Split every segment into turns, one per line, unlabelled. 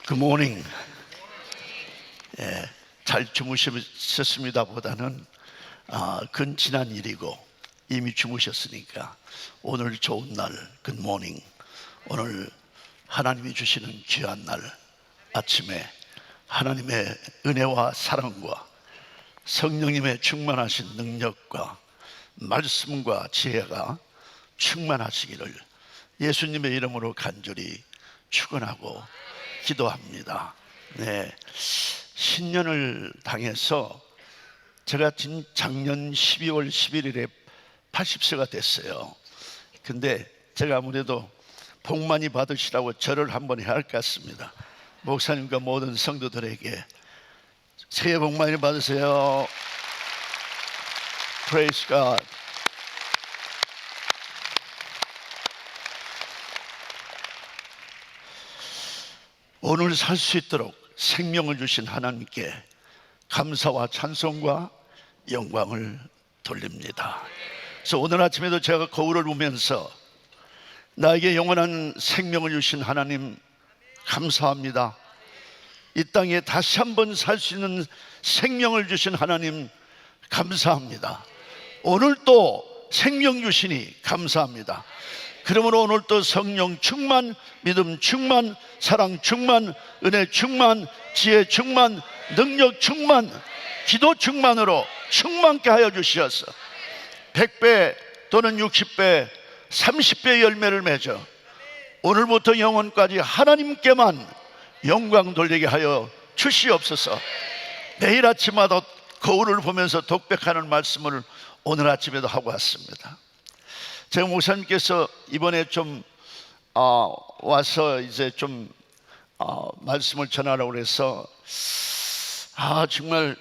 굿모닝. 잘 주무셨습니다 보다는 근지난 일이고 이미 주무셨으니까 오늘 좋은 날 굿모닝. 오늘 하나님이 주시는 귀한 날 아침에 하나님의 은혜와 사랑과 성령님의 충만하신 능력과 말씀과 지혜가 충만하시기를 예수님의 이름으로 간절히 축원하고 기도합니다. 신년을 당해서 제가 작년 12월 11일에 80세가 됐어요. 근데 제가 아무래도 복 많이 받으시라고 절을 한번 해야 할 것 같습니다. 목사님과 모든 성도들에게 새해 복 많이 받으세요. Praise God. 오늘 살 수 있도록 생명을 주신 하나님께 감사와 찬송과 영광을 돌립니다. 그래서 오늘 아침에도 제가 거울을 보면서 나에게 영원한 생명을 주신 하나님 감사합니다. 이 땅에 다시 한번 살 수 있는 생명을 주신 하나님 감사합니다. 오늘 또 생명 주시니 감사합니다. 그러므로 오늘 또 성령 충만, 믿음 충만, 사랑 충만, 은혜 충만, 지혜 충만, 능력 충만, 기도 충만으로 충만케 하여 주시어서 100배 또는 60배, 30배의 열매를 맺어 오늘부터 영원까지 하나님께만 영광 돌리게 하여 주시옵소서. 매일 아침마다 거울을 보면서 독백하는 말씀을 오늘 아침에도 하고 왔습니다. 제가 목사님께서 이번에 좀 와서 이제 좀 말씀을 전하라고 해서 정말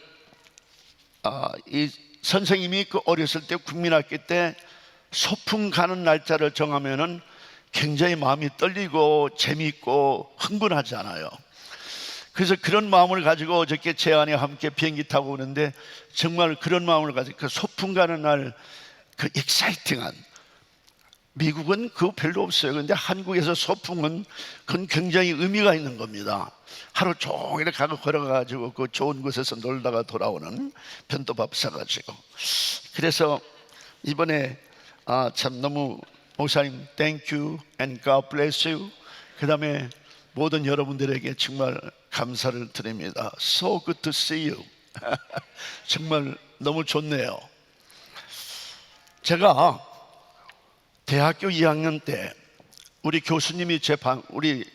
이 선생님이 그 어렸을 때 국민학교 때 소풍 가는 날짜를 정하면은 굉장히 마음이 떨리고 재미있고 흥분하잖아요. 그래서 그런 마음을 가지고 어저께 제 아내와 함께 비행기 타고 오는데 정말 그런 마음을 가지고 그 소풍 가는 날 그 익사이팅한, 미국은 그거 별로 없어요. 그런데 한국에서 소풍은 그건 굉장히 의미가 있는 겁니다. 하루 종일 가고 걸어가지고 그 좋은 곳에서 놀다가 돌아오는 변도밥 사가지고. 그래서 이번에 참 너무 목사님 thank you and God bless you. 그 다음에 모든 여러분들에게 정말 감사를 드립니다. So good to see you. 정말 너무 좋네요. 제가 대학교 2학년 때 우리 교수님이 우리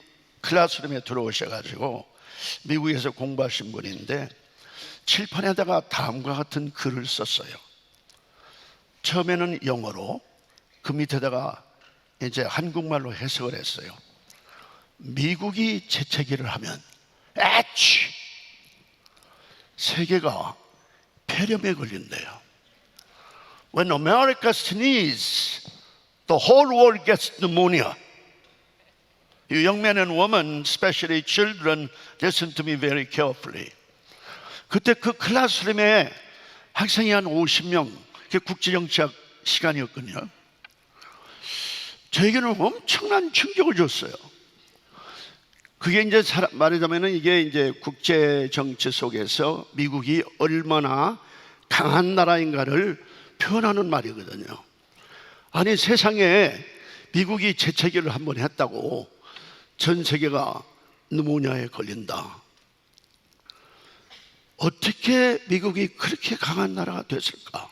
클래스룸에 들어오셔가지고 미국에서 공부하신 분인데 칠판에다가 다음과 같은 글을 썼어요. 처음에는 영어로, 그 밑에다가 이제 한국말로 해석을 했어요. 미국이 재채기를 하면 세계가 폐렴에 걸린대요. When America sneezes, the whole world gets pneumonia. You young men and women, especially children, listen to me very carefully. 그때 그 클래스룸에 학생이 한 50명, 그게 국제정치학 시간이었거든요. 저에게는 엄청난 충격을 줬어요. 그게 이제 말하자면은 이게 이제 국제정치 속에서 미국이 얼마나 강한 나라인가를 표현하는 말이거든요. 아니, 세상에 미국이 재채기를 한번 했다고 전 세계가 누모니아에 걸린다. 어떻게 미국이 그렇게 강한 나라가 됐을까?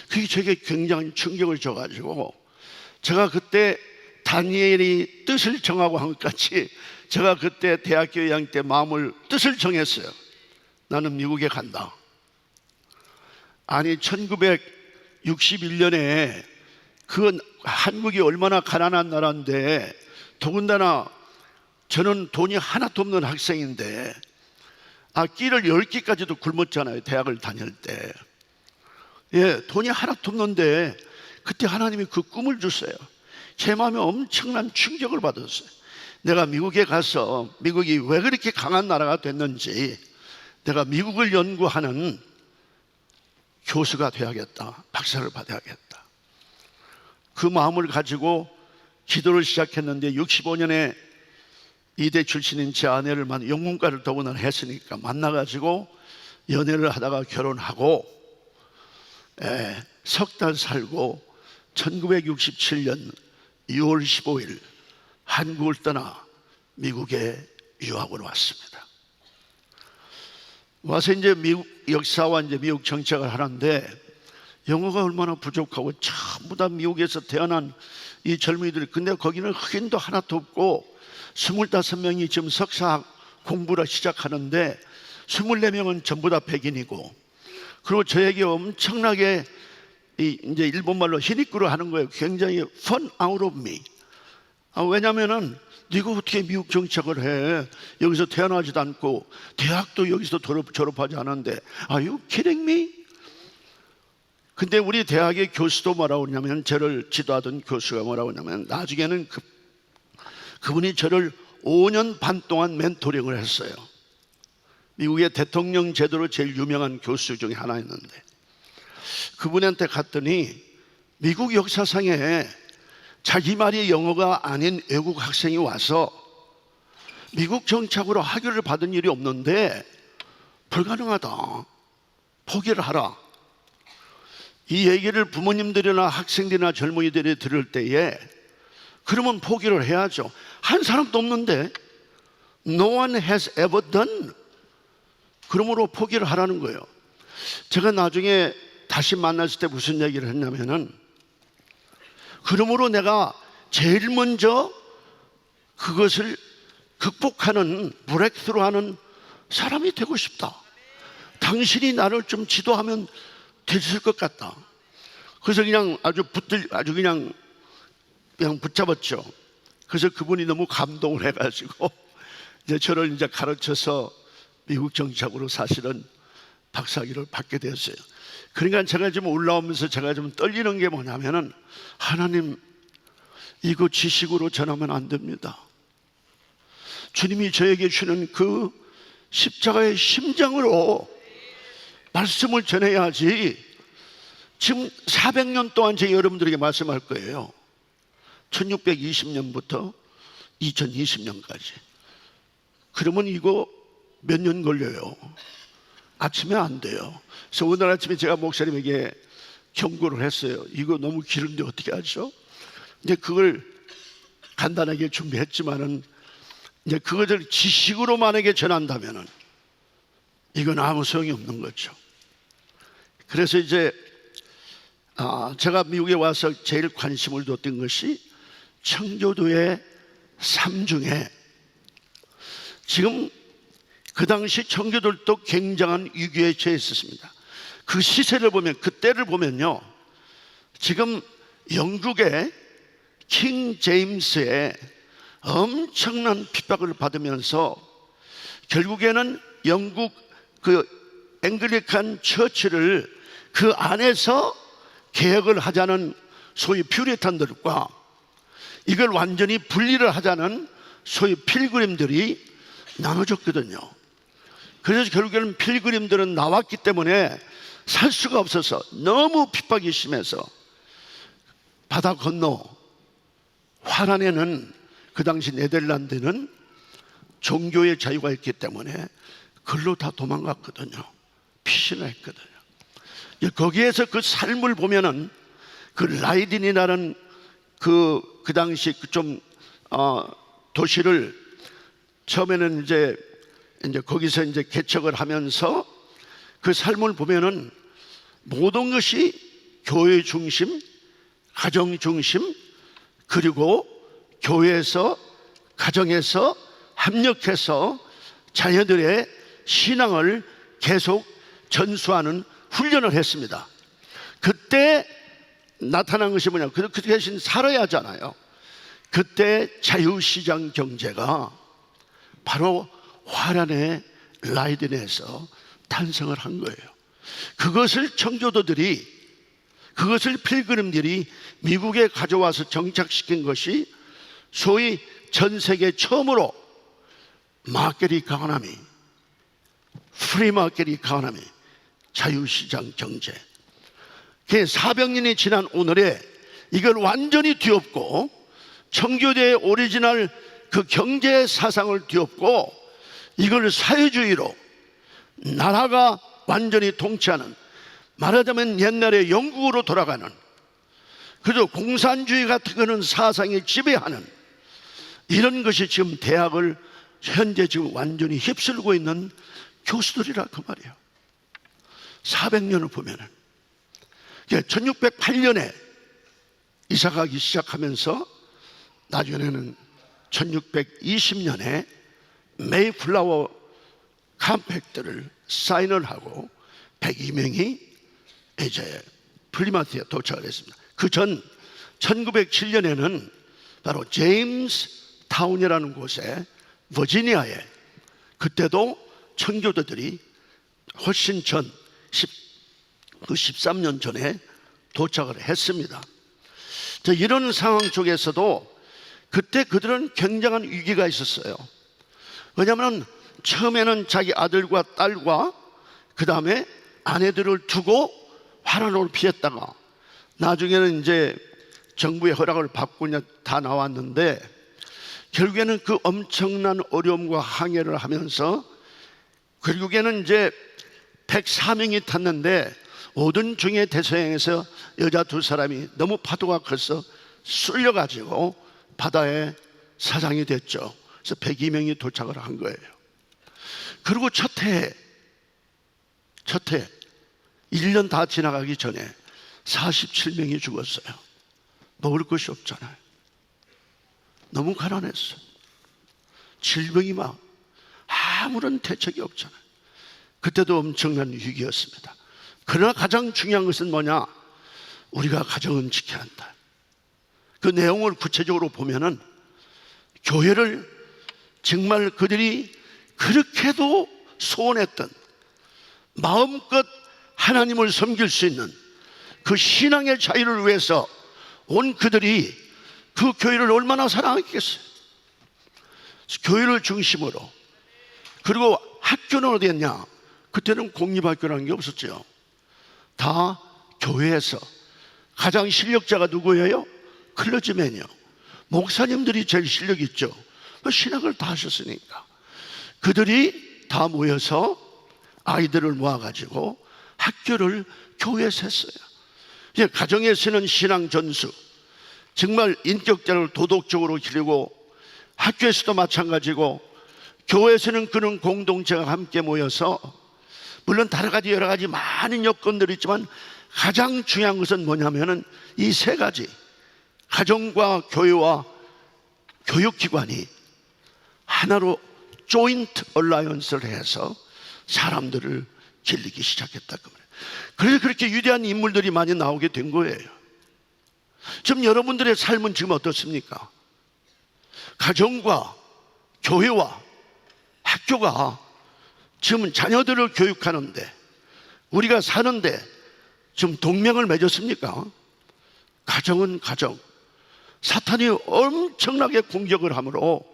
그게 저에게 굉장히 충격을 줘가지고 제가 그때 다니엘이 뜻을 정하고 한 것 같이 제가 그때 대학교 2학년 때 뜻을 정했어요. 나는 미국에 간다. 아니, 1961년에 그 한국이 얼마나 가난한 나라인데, 더군다나 저는 돈이 하나도 없는 학생인데 끼를 10끼까지도 굶었잖아요. 대학을 다닐 때. 돈이 하나도 없는데 그때 하나님이 그 꿈을 주세요. 제 마음에 엄청난 충격을 받았어요. 내가 미국에 가서 미국이 왜 그렇게 강한 나라가 됐는지 내가 미국을 연구하는 교수가 돼야겠다. 박사를 받아야겠다. 그 마음을 가지고 기도를 시작했는데 65년에 이대 출신인 제 아내를 영문과를 더구나 했으니까 만나가지고 연애를 하다가 결혼하고 석 달 살고 1967년 6월 15일 한국을 떠나 미국에 유학으로 왔습니다. 와서 이제 미국 역사와 이제 미국 정책을 하는데 영어가 얼마나 부족하고 전부 다 미국에서 태어난 이 젊은이들이, 근데 거기는 흑인도 하나도 없고 25명이 지금 석사 공부를 시작하는데 24명은 전부 다 백인이고, 그리고 저에게 엄청나게 이제 일본말로 히니꾸를 하는 거예요. 굉장히 fun out of me. 왜냐면은 네가 어떻게 미국 정책을 해? 여기서 태어나지도 않고 대학도 여기서 졸업하지 않았는데 Are you kidding me? 근데 우리 대학의 교수도 뭐라고 하냐면, 저를 지도하던 교수가 뭐라고 하냐면, 나중에는 그분이 저를 5년 반 동안 멘토링을 했어요. 미국의 대통령 제도로 제일 유명한 교수 중에 하나였는데, 그분한테 갔더니 미국 역사상에 자기 말이 영어가 아닌 외국 학생이 와서 미국 정책으로 학위를 받은 일이 없는데 불가능하다, 포기를 하라. 이 얘기를 부모님들이나 학생들이나 젊은이들이 들을 때에 그러면 포기를 해야죠. 한 사람도 없는데, No one has ever done. 그러므로 포기를 하라는 거예요. 제가 나중에 다시 만났을 때 무슨 얘기를 했냐면은, 그러므로 내가 제일 먼저 그것을 극복하는, 브레이크스루하는 사람이 되고 싶다. 당신이 나를 좀 지도하면 됐을 것 같다. 그래서 그냥 아주 그냥 붙잡았죠. 그래서 그분이 너무 감동을 해가지고 이제 저를 이제 가르쳐서 미국 정책으로 사실은 박사학위를 받게 되었어요. 그러니까 제가 지금 올라오면서 제가 좀 떨리는 게 뭐냐면은, 하나님, 이거 지식으로 전하면 안 됩니다. 주님이 저에게 주는 그 십자가의 심장으로 말씀을 전해야지. 지금 400년 동안 제가 여러분들에게 말씀할 거예요. 1620년부터 2020년까지. 그러면 이거 몇 년 걸려요? 아침에 안 돼요. 그래서 오늘 아침에 제가 목사님에게 경고를 했어요. 이거 너무 길은데 어떻게 하죠? 이제 그걸 간단하게 준비했지만은, 이제 그것을 지식으로 만약에 전한다면은 이건 아무 소용이 없는 거죠. 그래서 이제 제가 미국에 와서 제일 관심을 뒀던 것이 청교도의 삶 중에, 지금 그 당시 청교도들도 굉장한 위기에 처했었습니다. 그 시세를 보면, 그때를 보면요, 지금 영국의 킹 제임스의 엄청난 핍박을 받으면서 결국에는 영국 그 앵글리칸 처치를 그 안에서 개혁을 하자는 소위 퓨리탄들과 이걸 완전히 분리를 하자는 소위 필그림들이 나눠졌거든요. 그래서 결국에는 필그림들은 나왔기 때문에 살 수가 없어서 너무 핍박이 심해서 바다 건너 화란에는, 그 당시 네덜란드는 종교의 자유가 있기 때문에 글로 다 도망갔거든요. 피신을 했거든요. 거기에서 그 삶을 보면은, 그 라이딘이라는 그 당시 좀 도시를 처음에는 이제 거기서 이제 개척을 하면서 그 삶을 보면은 모든 것이 교회 중심, 가정 중심, 그리고 교회에서, 가정에서 합력해서 자녀들의 신앙을 계속 전수하는 훈련을 했습니다. 그때 나타난 것이 뭐냐, 그 대신 살아야 하잖아요. 그때 자유시장 경제가 바로 화란의 라이든에서 탄생을 한 거예요. 그것을 청교도들이, 그것을 필그림들이 미국에 가져와서 정착시킨 것이 소위 전 세계 처음으로 마켓 이코노미, 프리마켓 이코노미, 자유시장 경제. 400년이 지난 오늘에 이걸 완전히 뒤엎고 청교도의 오리지널 그 경제 사상을 뒤엎고 이걸 사회주의로 나라가 완전히 통치하는, 말하자면 옛날에 영국으로 돌아가는, 그저 공산주의 같은 거는 사상이 지배하는 이런 것이 지금 대학을 현재 지금 완전히 휩쓸고 있는 교수들이라 그 말이에요. 400년을 보면은 1608년에 이사가기 시작하면서 나중에는 1620년에 메이플라워 컴팩트를 사인을 하고 102명이 이제 플리마스에 도착을 했습니다. 그 전 1907년에는 바로 제임스 타운이라는 곳에 버지니아에 그때도 청교도들이 훨씬 전 13년 전에 도착을 했습니다. 이런 상황 속에서도 그때 그들은 굉장한 위기가 있었어요. 왜냐하면 처음에는 자기 아들과 딸과 그 다음에 아내들을 두고 화란을 피했다가 나중에는 이제 정부의 허락을 받고 다 나왔는데, 결국에는 그 엄청난 어려움과 항해를 하면서 결국에는 이제 104명이 탔는데 오든 중에 대서양에서 여자 2사람이 너무 파도가 커서 쓸려가지고 바다에 사상이 됐죠. 그래서 102명이 도착을 한 거예요. 그리고 첫 해 1년 다 지나가기 전에 47명이 죽었어요. 먹을 것이 없잖아요. 너무 가난했어. 질병이 막 아무런 대책이 없잖아요. 그때도 엄청난 위기였습니다. 그러나 가장 중요한 것은 뭐냐? 우리가 가정은 지켜야 한다. 그 내용을 구체적으로 보면은 교회를 정말 그들이 그렇게도 소원했던, 마음껏 하나님을 섬길 수 있는 그 신앙의 자유를 위해서 온 그들이 그 교회를 얼마나 사랑했겠어요. 교회를 중심으로. 그리고 학교는 어디였냐? 그때는 공립학교라는 게 없었죠. 다 교회에서. 가장 실력자가 누구예요? 클러지맨이요. 목사님들이 제일 실력 있죠. 신학을 다 하셨으니까. 그들이 다 모여서 아이들을 모아가지고 학교를 교회에서 했어요. 가정에서는 신앙 전수, 정말 인격자를 도덕적으로 기르고, 학교에서도 마찬가지고, 교회에서는 그런 공동체가 함께 모여서, 물론 여러 가지 많은 여건들이 있지만 가장 중요한 것은 뭐냐면은 이 3가지, 가정과 교회와 교육기관이 하나로 조인트 얼라이언스를 해서 사람들을 길리기 시작했다 그 말이에요. 그래서 그렇게 위대한 인물들이 많이 나오게 된 거예요. 지금 여러분들의 삶은 지금 어떻습니까? 가정과 교회와 학교가 지금 자녀들을 교육하는데, 우리가 사는데 지금 동맹을 맺었습니까? 가정은 가정, 사탄이 엄청나게 공격을 하므로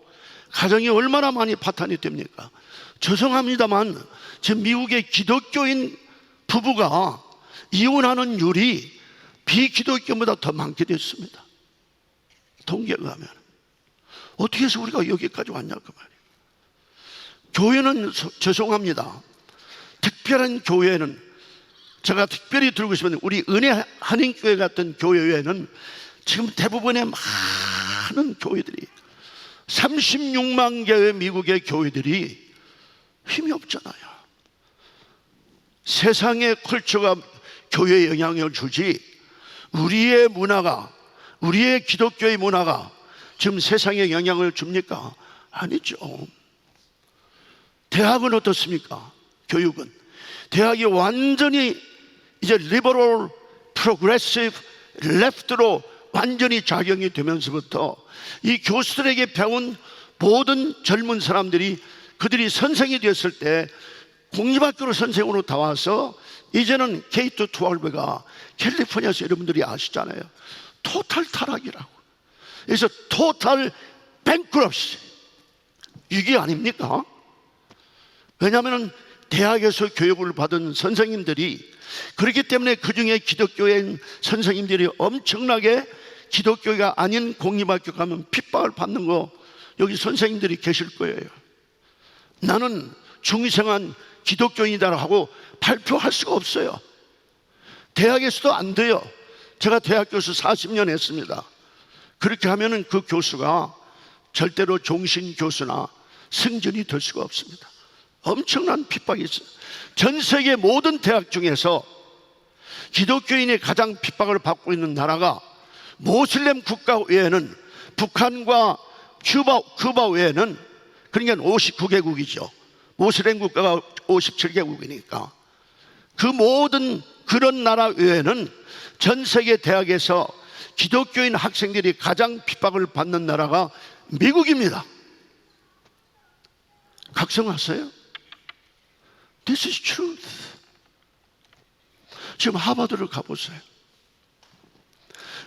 가정이 얼마나 많이 파탄이 됩니까? 죄송합니다만 지금 미국의 기독교인 부부가 이혼하는 율이 비기독교보다 더 많게 됐습니다. 통계를 하면. 어떻게 해서 우리가 여기까지 왔냐 그 말이에요. 교회는 죄송합니다. 특별한 교회는, 제가 특별히 들고 싶은 우리 은혜 한인교회 같은 교회 외에는 지금 대부분의 많은 교회들이, 36만 개의 미국의 교회들이 힘이 없잖아요. 세상의 컬처가 교회에 영향을 주지, 우리의 문화가, 우리의 기독교의 문화가 지금 세상에 영향을 줍니까? 아니죠. 대학은 어떻습니까? 교육은 대학이 완전히 이제 리버럴, 프로그레시브, 레프트로 완전히 작용이 되면서부터 이 교수들에게 배운 모든 젊은 사람들이, 그들이 선생이 되었을 때 공립학교로 선생으로 다 와서 이제는 K-12가 캘리포니아에서 여러분들이 아시잖아요. 토탈 타락이라고. 그래서 토탈 뱅크럽시, 위기 아닙니까? 왜냐하면 대학에서 교육을 받은 선생님들이, 그렇기 때문에 그 중에 기독교인 선생님들이 엄청나게 기독교가 아닌 공립학교 가면 핍박을 받는 거 여기 선생님들이 계실 거예요. 나는 중생한 기독교인이다 하고 발표할 수가 없어요. 대학에서도 안 돼요. 제가 대학 교수 40년 했습니다. 그렇게 하면은 그 교수가 절대로 종신 교수나 승진이 될 수가 없습니다. 엄청난 핍박이 있어요. 전 세계 모든 대학 중에서 기독교인이 가장 핍박을 받고 있는 나라가 모슬렘 국가 외에는 북한과 쿠바 외에는, 그러니까 59개국이죠. 모슬렘 국가가 57개국이니까 그 모든 그런 나라 외에는 전 세계 대학에서 기독교인 학생들이 가장 핍박을 받는 나라가 미국입니다. 각성하세요? This is truth. 지금 하버드를 가보세요.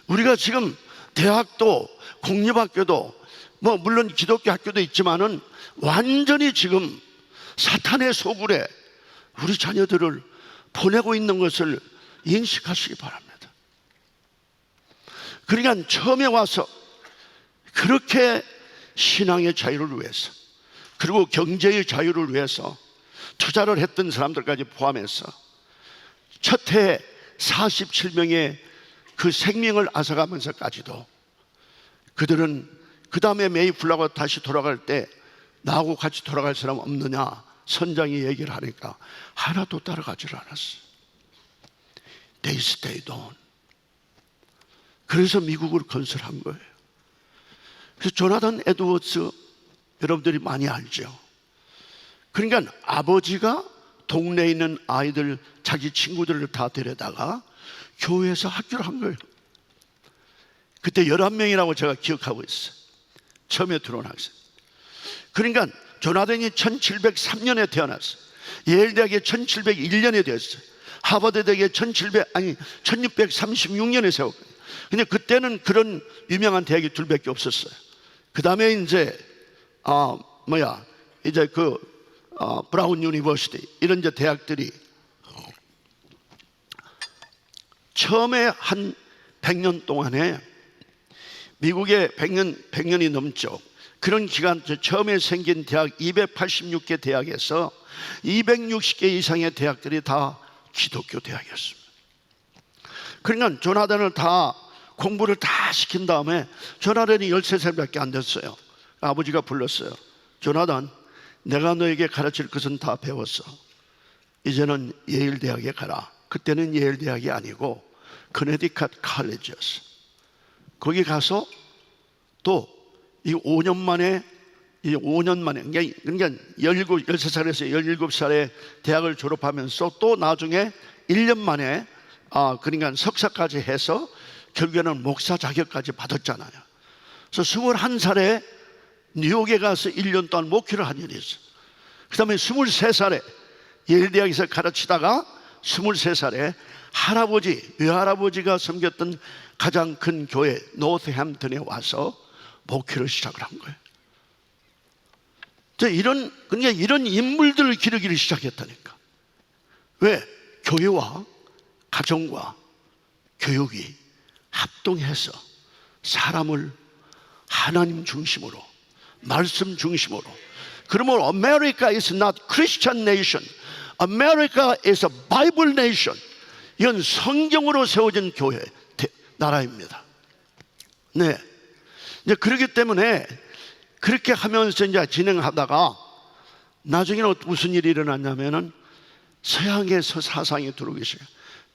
우리가 지금 대학도 공립학교도 물론 기독교 학교도 있지만은 완전히 지금 사탄의 소굴에 우리 자녀들을 보내고 있는 것을 인식하시기 바랍니다. 그러니까 처음에 와서 그렇게 신앙의 자유를 위해서, 그리고 경제의 자유를 위해서 투자를 했던 사람들까지 포함해서 첫 해에 47명의 그 생명을 앗아가면서까지도 그들은 그 다음에 메이플라고 다시 돌아갈 때 나하고 같이 돌아갈 사람 없느냐 선장이 얘기를 하니까 하나도 따라가질 않았어요. They stayed on. 그래서 미국을 건설한 거예요. 그래서 조나단 에드워즈 여러분들이 많이 알죠. 그러니까 아버지가 동네에 있는 아이들, 자기 친구들을 다 데려다가 교회에서 학교를 한 거예요. 그때 11명이라고 제가 기억하고 있어요. 처음에 들어온 학생. 그러니까 조나단이 1703년에 태어났어요. 예일대학에 1701년에 되었어요. 하버드대학에 1636년에 세웠거든요. 근데 그때는 그런 유명한 대학이 둘밖에 없었어요. 그 다음에 이제 브라운 유니버시티 이런 이제 대학들이 처음에 한 100년 동안에 미국의 100년이 넘죠. 그런 기간 처음에 생긴 대학 286개 대학에서 260개 이상의 대학들이 다 기독교 대학이었습니다. 그러니까 조나단을 다 공부를 다 시킨 다음에 조나단이 13살밖에 안 됐어요. 아버지가 불렀어요. 조나단, 내가 너에게 가르칠 것은 다 배웠어. 이제는 예일 대학에 가라. 그때는 예일 대학이 아니고 커네디컷 칼리지였어. 거기 가서 또 이 5년 만에 그러니까 13살에서 17살에 대학을 졸업하면서 또 나중에 1년 만에 그러니까 석사까지 해서 결국에는 목사 자격까지 받았잖아요. 그래서 21살에 뉴욕에 가서 1년 동안 목회를 한 일이 있어요. 그 다음에 23살에 예일대학에서 가르치다가 23살에 외할아버지가 섬겼던 가장 큰 교회 노스햄튼에 와서 목회를 시작을 한 거예요. 그러니까 이런 인물들을 기르기를 시작했다니까. 왜? 교회와 가정과 교육이 합동해서 사람을 하나님 중심으로, 말씀 중심으로. 그러면 America is not Christian nation. America is a Bible nation. 이건 성경으로 세워진 교회, 나라입니다. 네. 이제 그렇기 때문에 그렇게 하면서 이제 진행하다가 나중에는 무슨 일이 일어났냐면은 서양에서 사상이 들어오기 시작해요.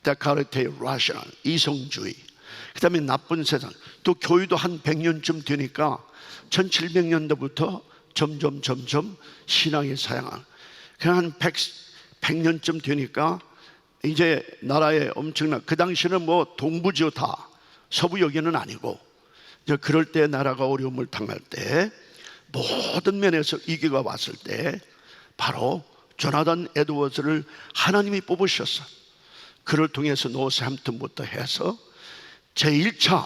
데카르테 라셔널, 이성주의. 그 다음에 나쁜 세상. 또 교회도 한 100년쯤 되니까 1700년도부터 점점 신앙이 사양하는. 그냥 한 100년쯤 되니까 이제 나라에 엄청난, 그 당시는 동부지요 다, 서부 여기는 아니고, 이제 그럴 때 나라가 어려움을 당할 때 모든 면에서 위기가 왔을 때 바로 조나단 에드워즈를 하나님이 뽑으셨어. 그를 통해서 노스햄튼부터 해서 제1차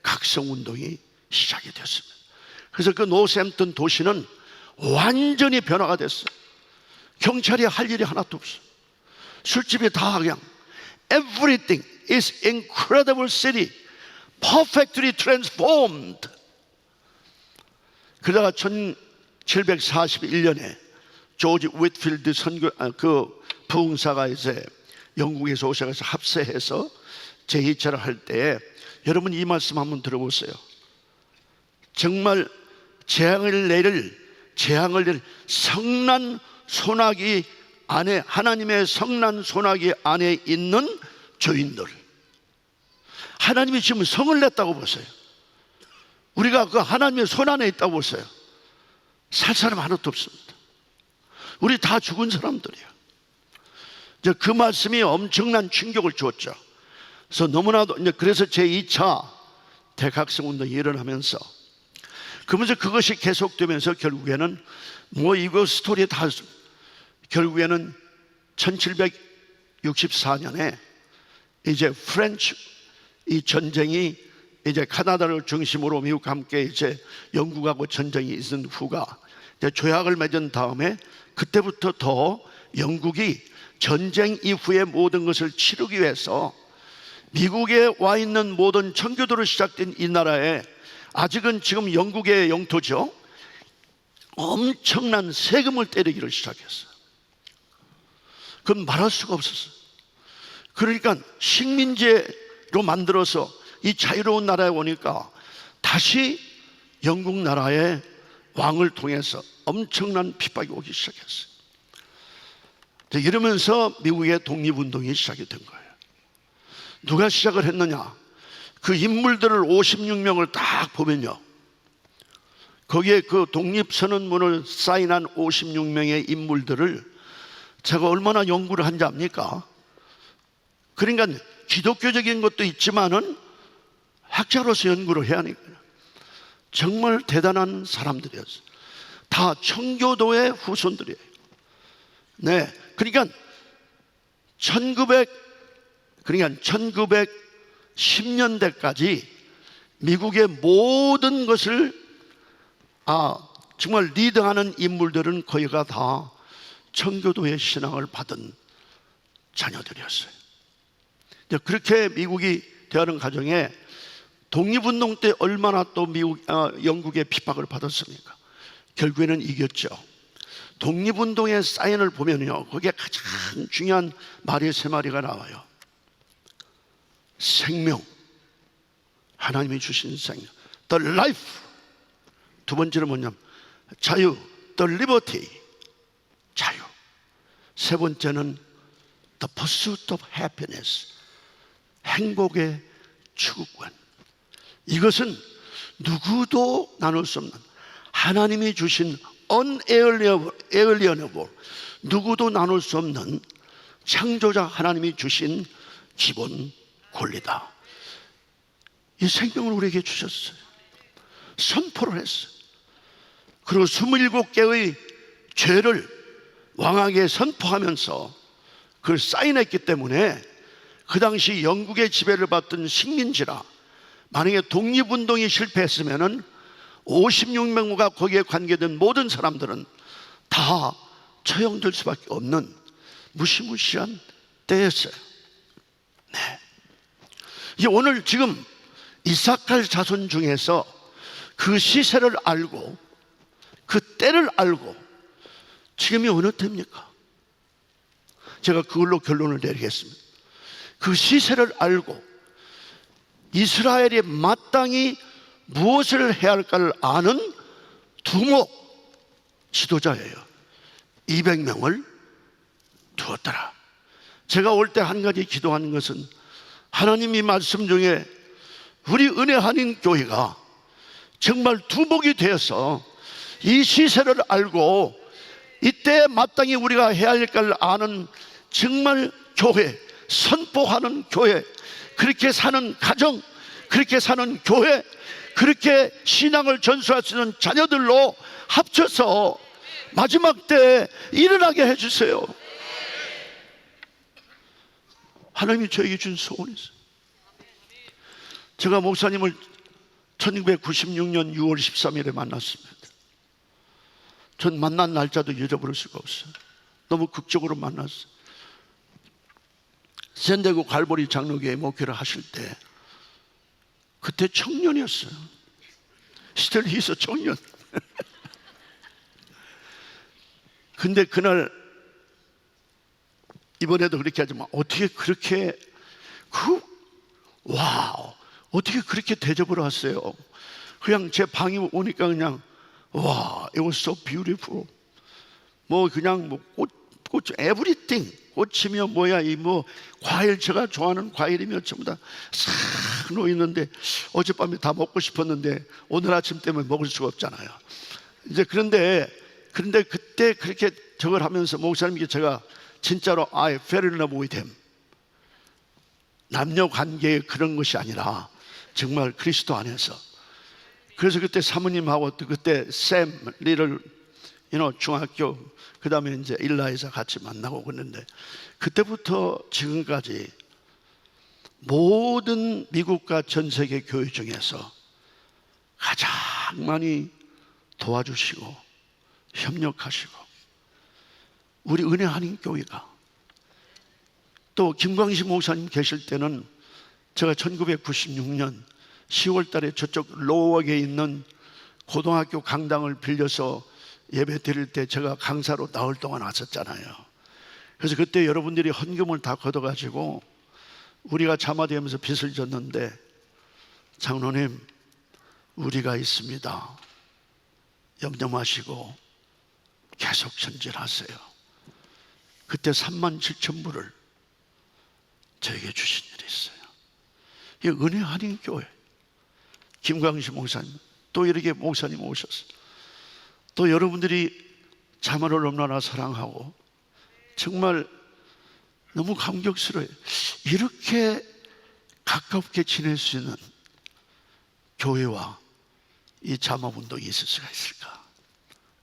대각성운동이 시작이 됐습니다. 그래서 그 노스햄튼 도시는 완전히 변화가 됐어요. 경찰이 할 일이 하나도 없어요. 술집이 다 그냥 everything is incredible city, perfectly transformed. 그러다가 1741년에 조지 윗필드 그 부흥사가 이제 영국에서 오셔서 합세해서 제2차를 할 때 여러분 이 말씀 한번 들어보세요. 정말 재앙을 내릴 성난 소나기 안에, 하나님의 성난 소나기 안에 있는 죄인들, 하나님이 지금 성을 냈다고 보세요. 우리가 그 하나님의 손 안에 있다고 보세요. 살 사람 하나도 없습니다. 우리 다 죽은 사람들이에요. 그 말씀이 엄청난 충격을 주었죠. 그래서 너무나도, 그래서 제2차 대학생 운동이 일어나면서, 그러면서 그것이 계속되면서 결국에는 이거 스토리에 다, 결국에는 1764년에 이제 프렌치 이 전쟁이 이제 카나다를 중심으로 미국과 함께 이제 영국하고 전쟁이 있은 후가 이제 조약을 맺은 다음에, 그때부터 더 영국이 전쟁 이후의 모든 것을 치르기 위해서 미국에 와 있는 모든 청교도로 시작된 이 나라에, 아직은 지금 영국의 영토죠, 엄청난 세금을 때리기를 시작했어요. 그건 말할 수가 없었어요. 그러니까 식민지로 만들어서 이 자유로운 나라에 오니까 다시 영국 나라의 왕을 통해서 엄청난 핍박이 오기 시작했어요. 이러면서 미국의 독립운동이 시작이 된 거예요. 누가 시작을 했느냐? 그 인물들을 56명을 딱 보면요, 거기에 그 독립선언문을 사인한 56명의 인물들을 제가 얼마나 연구를 한지 압니까? 그러니까 기독교적인 것도 있지만은 학자로서 연구를 해야 하니까 정말 대단한 사람들이었어요. 다 청교도의 후손들이에요. 네, 그러니까 1910년대까지 미국의 모든 것을 정말 리드하는 인물들은 거의가 다 청교도의 신앙을 받은 자녀들이었어요. 그렇게 미국이 대하는 과정에 독립운동 때 얼마나 또 영국의 핍박을 받았습니까? 결국에는 이겼죠. 독립운동의 사인을 보면요, 거기에 가장 중요한 말이 세 마리가 나와요. 생명, 하나님이 주신 생명, the life. 두 번째는 뭐냐면 자유, the liberty, 자유. 세 번째는 the pursuit of happiness, 행복의 추구권. 이것은 누구도 나눌 수 없는, 하나님이 주신 unalienable, 누구도 나눌 수 없는 창조자 하나님이 주신 기본 권리다. 이 생명을 우리에게 주셨어요. 선포를 했어요. 그리고 27개의 죄를 왕에게 선포하면서 그걸 사인했기 때문에 그 당시 영국의 지배를 받던 식민지라, 만약에 독립운동이 실패했으면은 56명과 거기에 관계된 모든 사람들은 다 처형될 수밖에 없는 무시무시한 때였어요. 네. 이제 오늘 지금 이삭갈 자손 중에서 그 시세를 알고 그 때를 알고 지금이 어느 때입니까? 제가 그걸로 결론을 내리겠습니다. 그 시세를 알고 이스라엘이 마땅히 무엇을 해야 할까를 아는 두목 지도자예요. 200명을 두었더라. 제가 올 때 한 가지 기도하는 것은, 하나님이 말씀 중에 우리 은혜 한인 교회가 정말 두목이 되어서 이 시세를 알고 이때 마땅히 우리가 해야 할 것을 아는 정말 교회, 선포하는 교회, 그렇게 사는 가정, 그렇게 사는 교회, 그렇게 신앙을 전수할 수 있는 자녀들로 합쳐서 마지막 때 일어나게 해주세요. 하나님이 저에게 준 소원이었어요. 제가 목사님을 1996년 6월 13일에 만났습니다. 전 만난 날짜도 잊어버릴 수가 없어요. 너무 극적으로 만났어요. 샌디에고 갈보리 장로교회 목회를 하실 때 그때 청년이었어요. 스텔 히서 청년. 근데 그날 이번에도 그렇게 하지만 어떻게 그렇게 와우, 어떻게 그렇게 대접을 하세요? 그냥 제 방에 오니까 그냥 와, it was so beautiful. 뭐 그냥 뭐 꽃 everything, 꽃이며 뭐야 이 뭐 과일, 제가 좋아하는 과일이며 전부 다 싹 놓여 있는데 어젯밤에 다 먹고 싶었는데 오늘 아침 때문에 먹을 수가 없잖아요. 이제 그런데 그때 그렇게 저걸 하면서 목사님께 제가 진짜로 I fell in love with him. 남녀 관계의 그런 것이 아니라 정말 그리스도 안에서. 그래서 그때 사모님하고 또 그때 샘 리를 중학교, 그 다음에 이제 일라이자 같이 만나고 그랬는데, 그때부터 지금까지 모든 미국과 전 세계 교회 중에서 가장 많이 도와주시고 협력하시고, 우리 은혜 한인교회가 또 김광식 목사님 계실 때는 제가 1996년 10월 달에 저쪽 로워에 있는 고등학교 강당을 빌려서 예배 드릴 때 제가 강사로 나흘 동안 왔었잖아요. 그래서 그때 여러분들이 헌금을 다 걷어가지고 우리가 자마되면서 빚을 졌는데, 장로님 우리가 있습니다, 염려마시고 계속 전진하세요. 그때 37,000불을 저에게 주신 일이 있어요. 이 은혜 한인교회 김광식 목사님, 또 이렇게 목사님 오셨어요. 또 여러분들이 자만을 너무나 사랑하고 정말 너무 감격스러워요. 이렇게 가깝게 지낼 수 있는 교회와 이 자만운동이 있을 수가 있을까?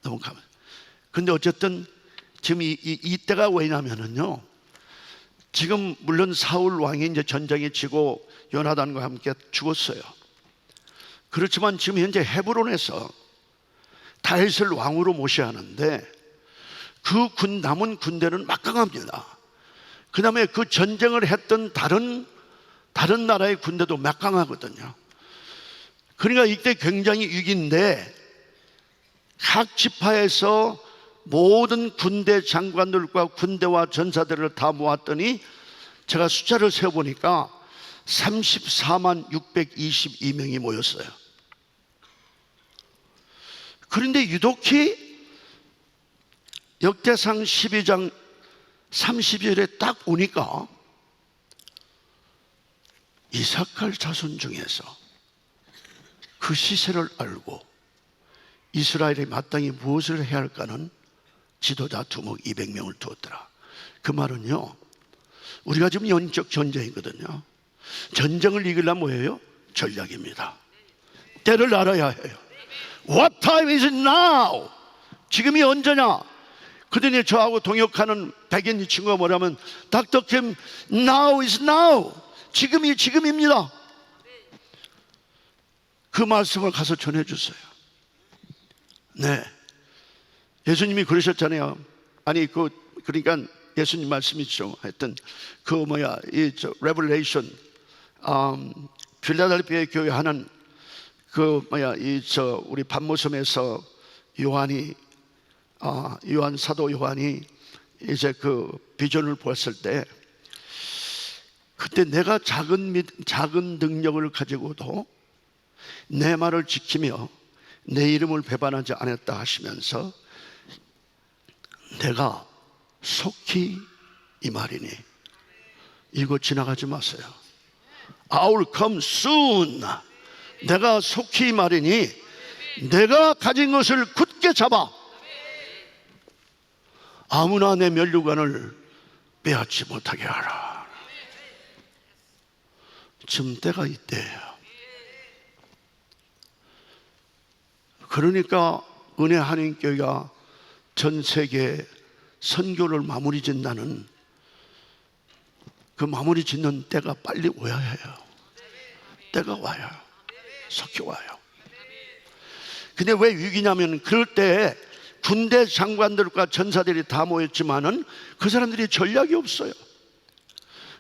너무 감사해요. 근데 어쨌든 지금 이때가 왜냐면은요, 지금 물론 사울 왕이 이제 전쟁에 지고 요나단과 함께 죽었어요. 그렇지만 지금 현재 헤브론에서 다윗을 왕으로 모셔야 하는데 그 남은 군대는 막강합니다. 그 다음에 그 전쟁을 했던 다른 나라의 군대도 막강하거든요. 그러니까 이때 굉장히 위기인데, 각 지파에서 모든 군대 장관들과 군대와 전사들을 다 모았더니 제가 숫자를 세어보니까 34만 622명이 모였어요. 그런데 유독히 역대상 12장 30절에 딱 오니까 이사칼 자손 중에서 그 시세를 알고 이스라엘이 마땅히 무엇을 해야 할까는 지도자 두목 200명을 두었더라. 그 말은요, 우리가 지금 영적 전쟁이거든요. 전쟁을 이기려면 뭐예요? 전략입니다. 때를 알아야 해요. What time is it now? 지금이 언제냐? 그러더니 저하고 동역하는 백인 이 친구가 뭐라면, 닥터 캠, now is now. 지금이 지금입니다. 그 말씀을 가서 전해주세요. 네, 예수님이 그러셨잖아요. 아니 그러니까 예수님 말씀이죠. 하여튼 레벨레이션, 필라델피아 교회 하는 우리 반모섬에서 사도 요한이 이제 그 비전을 보았을 때, 그때 내가 작은 능력을 가지고도 내 말을 지키며 내 이름을 배반하지 않았다 하시면서, 내가 속히 이 말이니 이거 지나가지 마세요. I will come soon. 내가 속히 이 말이니 내가 가진 것을 굳게 잡아 아무나 내 면류관을 빼앗지 못하게 하라. 지금 때가 이때예요. 그러니까 은혜 한인교회가 전 세계 선교를 마무리 짓는다는 그 마무리 짓는 때가 빨리 오야 해요. 때가 와요. 속히 와요. 근데 왜 위기냐면, 그럴 때 군대 장관들과 전사들이 다 모였지만은 그 사람들이 전략이 없어요.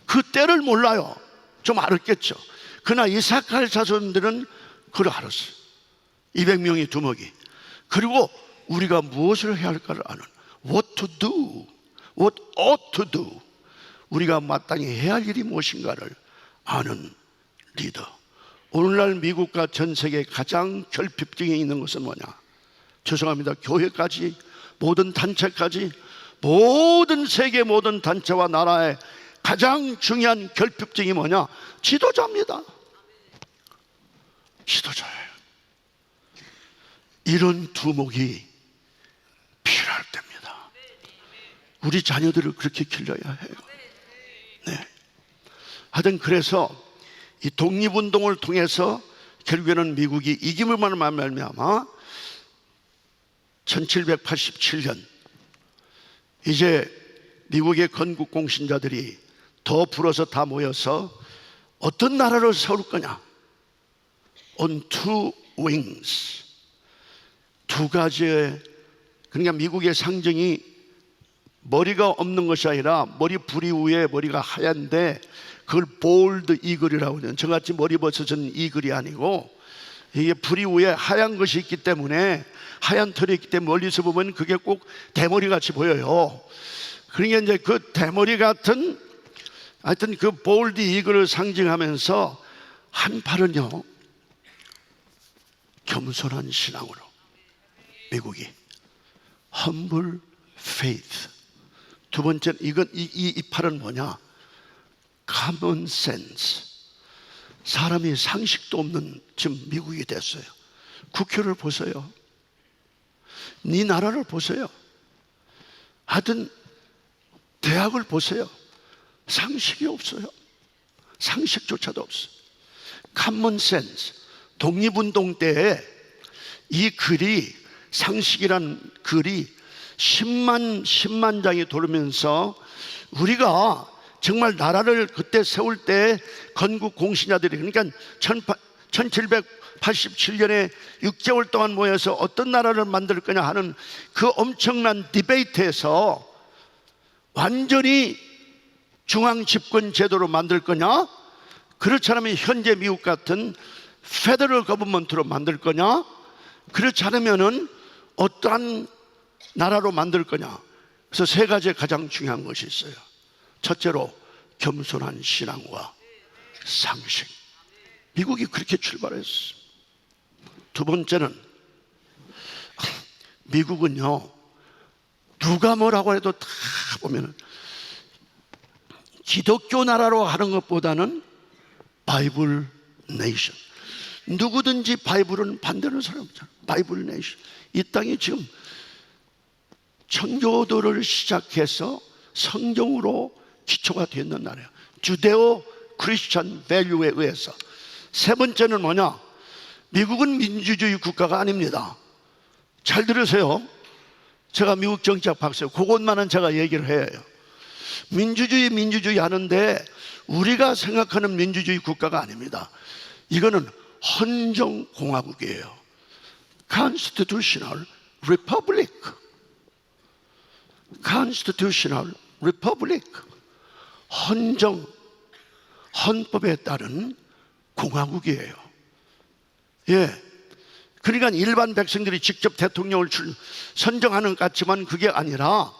그 때를 몰라요. 좀 알았겠죠. 그러나 이사칼 자손들은 그걸 알았어요. 200명이 두목이. 그리고 우리가 무엇을 해야 할까를 아는, what to do, what ought to do, 우리가 마땅히 해야 할 일이 무엇인가를 아는 리더. 오늘날 미국과 전 세계에 가장 결핍증이 있는 것은 뭐냐? 죄송합니다. 교회까지, 모든 단체까지, 모든 세계 모든 단체와 나라의 가장 중요한 결핍증이 뭐냐? 지도자입니다. 지도자예요. 이런 두목이 필요할 때입니다. 우리 자녀들을 그렇게 길러야 해요. 네. 하여튼 그래서 이 독립운동을 통해서 결국에는 미국이 이김을 말미암아 1787년 이제 미국의 건국 공신자들이 더 불어서 다 모여서 어떤 나라를 세울 거냐? On two wings, 두 가지의, 그러니까 미국의 상징이 머리가 없는 것이 아니라 머리 부리 위에 머리가 하얀데 그걸 볼드 이글이라고 해요. 저같이 머리 벗어진 이글이 아니고 이게 부리 위에 하얀 것이 있기 때문에, 하얀 털이 있기 때문에 멀리서 보면 그게 꼭 대머리 같이 보여요. 그러니까 이제 그 대머리 같은, 하여튼 그 볼드 이글을 상징하면서 한 팔은요 겸손한 신앙으로, 미국이 humble faith. 두 번째는 이건 이 팔은 뭐냐? common sense. 사람이 상식도 없는 지금 미국이 됐어요. 국회를 보세요. 네 나라를 보세요. 하여튼 대학을 보세요. 상식이 없어요. 상식조차도 없어요. common sense. 독립운동 때에 이 글이, 상식이란 글이 10만 장이 돌면서 우리가 정말 나라를 그때 세울 때 건국 공신자들이, 그러니까 1787년에 6개월 동안 모여서 어떤 나라를 만들 거냐 하는 그 엄청난 디베이트에서 완전히 중앙 집권 제도로 만들 거냐, 그렇지 않으면 현재 미국 같은 페더럴 거버먼트로 만들 거냐, 그렇지 않으면은 어떠한 나라로 만들 거냐. 그래서 세 가지의 가장 중요한 것이 있어요. 첫째로 겸손한 신앙과 상식. 미국이 그렇게 출발했어요. 두 번째는 미국은요, 누가 뭐라고 해도 다 보면은 기독교 나라로 하는 것보다는 바이블 네이션. 누구든지 바이블은 반대하는 사람 없잖아요. 바이블 네이션. 이 땅이 지금 청교도를 시작해서 성경으로 기초가 되어 있는 나라예요. 주데오 크리스천 밸류에 의해서. 세 번째는 뭐냐? 미국은 민주주의 국가가 아닙니다. 잘 들으세요. 제가 미국 정치학 박사예요. 그것만은 제가 얘기를 해요. 민주주의 하는데 우리가 생각하는 민주주의 국가가 아닙니다. 이거는 헌정공화국이에요. Constitutional Republic. Constitutional Republic. 헌법에 따른 공화국이에요. 예. 그러니까 일반 백성들이 직접 대통령을 선정하는 것 같지만 그게 아니라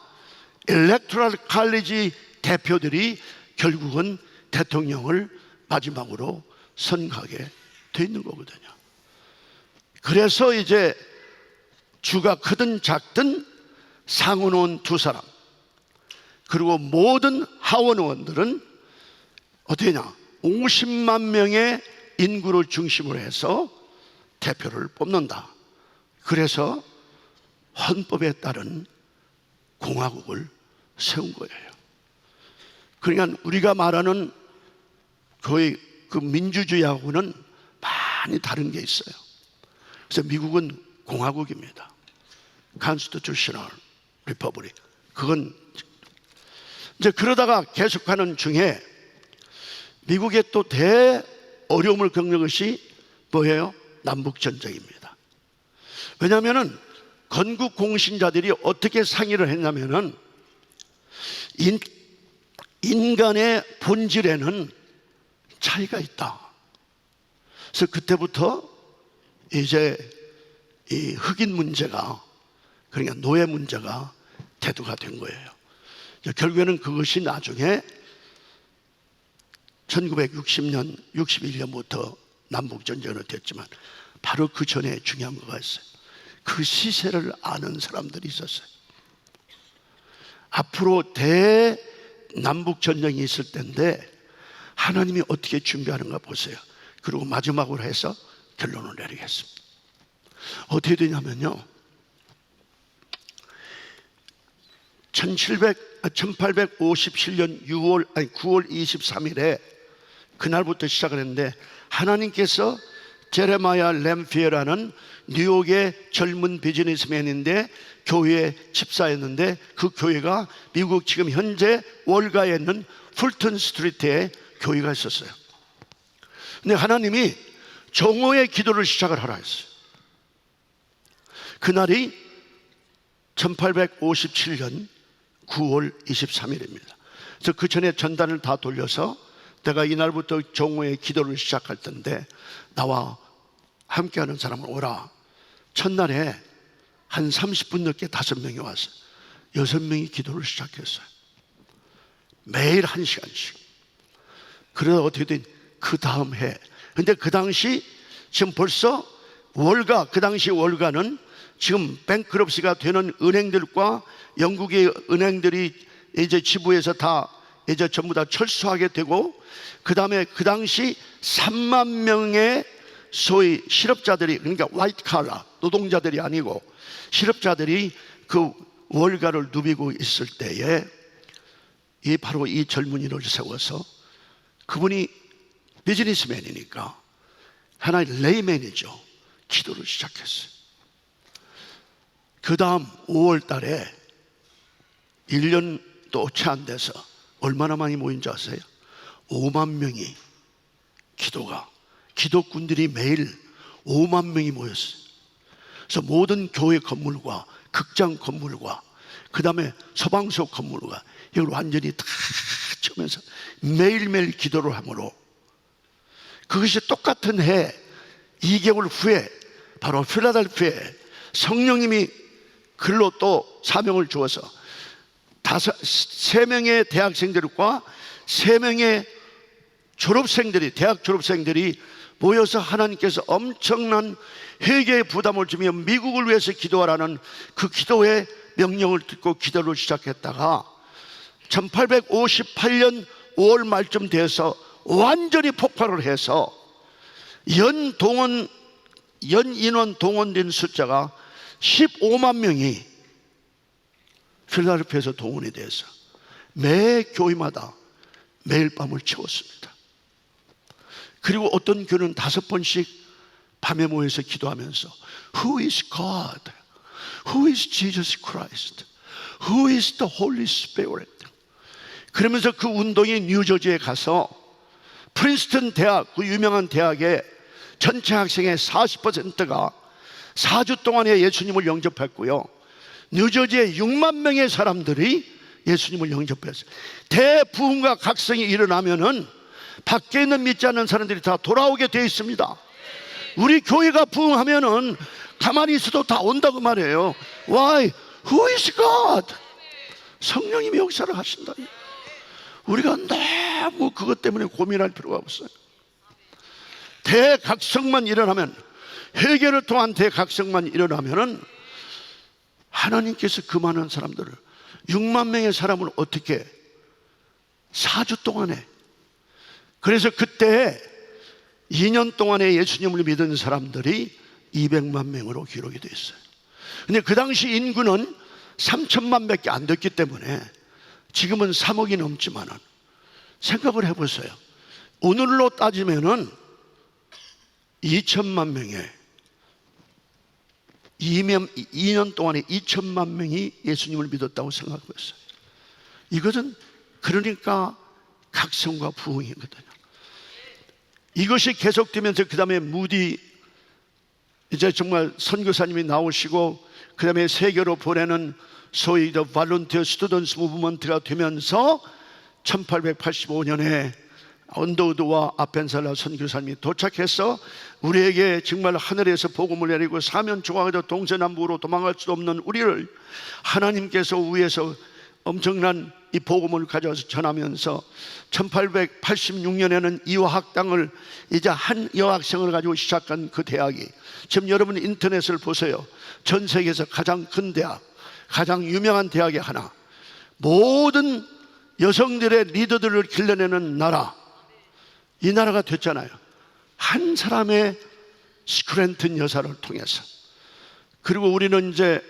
일렉토럴 칼리지 대표들이 결국은 대통령을 마지막으로 선거하게 돼 있는 거거든요. 그래서 이제 주가 크든 작든 상원 의원 두 사람, 그리고 모든 하원 의원들은 어떻게 하냐? 50만 명의 인구를 중심으로 해서 대표를 뽑는다. 그래서 헌법에 따른 공화국을 세운 거예요. 그러니까 우리가 말하는 거의 그 민주주의하고는 많이 다른 게 있어요. 그래서 미국은 공화국입니다. Constitutional Republic. 그건 이제 그러다가 계속하는 중에 미국에 또 어려움을 겪는 것이 뭐예요? 남북전쟁입니다. 왜냐하면 건국 공신자들이 어떻게 상의를 했냐면은 인간의 본질에는 차이가 있다. 그래서 그때부터 이제 이 흑인 문제가, 그러니까 노예 문제가 대두가 된 거예요. 결국에는 그것이 나중에 1960년, 61년부터 남북전쟁으로 됐지만 바로 그 전에 중요한 거가 있어요. 그 시세를 아는 사람들이 있었어요. 앞으로 대남북전쟁이 있을 텐데 하나님이 어떻게 준비하는가 보세요. 그리고 마지막으로 해서 결론을 내리겠습니다. 어떻게 되냐면요, 1857년 9월 23일에 그날부터 시작을 했는데, 하나님께서 제레마야 램피어라는 뉴욕의 젊은 비즈니스맨인데 교회 집사였는데, 그 교회가 미국 지금 현재 월가에 있는 풀턴 스트리트에 교회가 있었어요. 근데 하나님이 정오의 기도를 시작을 하라 했어요. 그날이 1857년 9월 23일입니다. 그래서 그 전에 전단을 다 돌려서 내가 이날부터 정오의 기도를 시작할 텐데 나와 함께하는 사람을 오라. 첫날에 한 30분 늦게 5명이 왔어요. 6명이 기도를 시작했어요. 매일 1시간씩. 그러다 어떻게 된 그 다음 해. 근데 그 당시 지금 벌써 월가, 그 당시 월가는 지금 뱅크럽시가 되는 은행들과 영국의 은행들이 이제 지부에서 다 이제 전부 다 철수하게 되고, 그 다음에 그 당시 3만 명의 소위 실업자들이, 그러니까 화이트 칼라 노동자들이 아니고 실업자들이 그 월가를 누비고 있을 때에 이 바로 이 젊은이를 세워서, 그분이 비즈니스맨이니까 하나의 레이맨이죠. 기도를 시작했어요. 그 다음 5월 달에 1년도 채 안 돼서 얼마나 많이 모인 줄 아세요? 5만 명이 기도꾼들이 매일 5만 명이 모였어요. 그래서 모든 교회 건물과 극장 건물과 그 다음에 소방서 건물과 이걸 완전히 다 치면서 매일매일 기도를 하므로, 그것이 똑같은 해 2개월 후에 바로 필라델피아에 성령님이 글로 또 사명을 주어서 3명의 대학생들과 3명의 졸업생들이, 대학 졸업생들이 모여서 하나님께서 엄청난 회개의 부담을 주며 미국을 위해서 기도하라는 그 기도의 명령을 듣고 기도를 시작했다가 1858년 5월 말쯤 돼서 완전히 폭발을 해서 연 인원 동원된 숫자가 15만 명이 필라델피아에서 동원이 돼서 매 교회마다 매일 밤을 채웠습니다. 그리고 어떤 교회는 5번씩 밤에 모여서 기도하면서 Who is God? Who is Jesus Christ? Who is the Holy Spirit? 그러면서 그 운동이 뉴저지에 가서 프린스턴 대학, 그 유명한 대학의 전체 학생의 40%가 4주 동안에 예수님을 영접했고요, 뉴저지에 6만 명의 사람들이 예수님을 영접했어요. 대부흥과 각성이 일어나면은 밖에 있는 믿지 않는 사람들이 다 돌아오게 되어 있습니다. 우리 교회가 부흥하면은 가만히 있어도 다 온다고 말해요. Why? Who is God? 성령님이 역사를 하신다. 우리가 너무 그것 때문에 고민할 필요가 없어요. 대각성만 일어나면, 회개를 통한 대각성만 일어나면은 하나님께서 그 많은 사람들을, 6만 명의 사람을 어떻게 4주 동안에, 그래서 그때 2년 동안에 예수님을 믿은 사람들이 200만 명으로 기록이 됐어요. 근데 그 당시 인구는 3천만 밖에 안 됐기 때문에 지금은 3억이 넘지만은 생각을 해보세요. 오늘로 따지면은 2천만 명에 2년 동안에 2천만 명이 예수님을 믿었다고 생각했어요. 이것은 그러니까 각성과 부흥이거든요. 이것이 계속되면서 그 다음에 무디, 이제 정말 선교사님이 나오시고 그 다음에 세계로 보내는 소위 The Volunteer Students Movement가 되면서 1885년에 언더우드와 아펜살라 선교사님이 도착해서 우리에게 정말 하늘에서 복음을 내리고 사면 조각에도 동서남북으로 도망갈 수 없는 우리를 하나님께서 위에서 엄청난 이 복음을 가져와서 전하면서 1886년에는 이화학당을 이제 한 여학생을 가지고 시작한 그 대학이 지금 여러분 인터넷을 보세요. 전 세계에서 가장 큰 대학, 가장 유명한 대학의 하나, 모든 여성들의 리더들을 길러내는 나라, 이 나라가 됐잖아요. 한 사람의 스크랜튼 여사를 통해서. 그리고 우리는 이제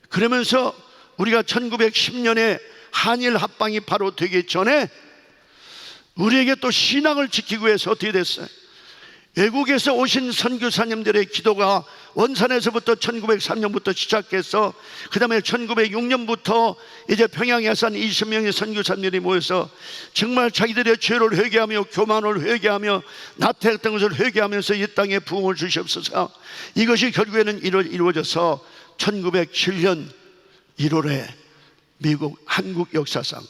그러면서 우리가 1910년에 한일 합방이 바로 되기 전에 우리에게 또 신앙을 지키기 위해서 어떻게 됐어요? 외국에서 오신 선교사님들의 기도가 원산에서부터 1903년부터 시작해서 그 다음에 1906년부터 이제 평양에서 한 20명의 선교사님들이 모여서 정말 자기들의 죄를 회개하며 교만을 회개하며 나태했던 것을 회개하면서 이 땅에 부흥을 주시옵소서. 이것이 결국에는 이루어져서 1907년 1월에 미국 한국 역사상,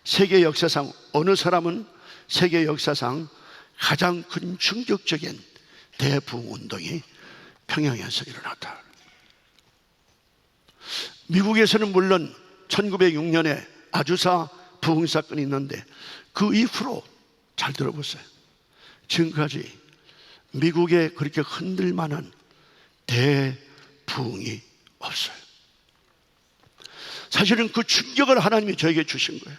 세계 역사상, 어느 사람은 세계 역사상 가장 큰 충격적인 대부흥운동이 평양에서 일어났다. 미국에서는 물론 1906년에 아주사 부흥사건이 있는데 그 이후로 잘 들어보세요. 지금까지 미국에 그렇게 흔들 만한 대부흥이 없어요. 사실은 그 충격을 하나님이 저에게 주신 거예요.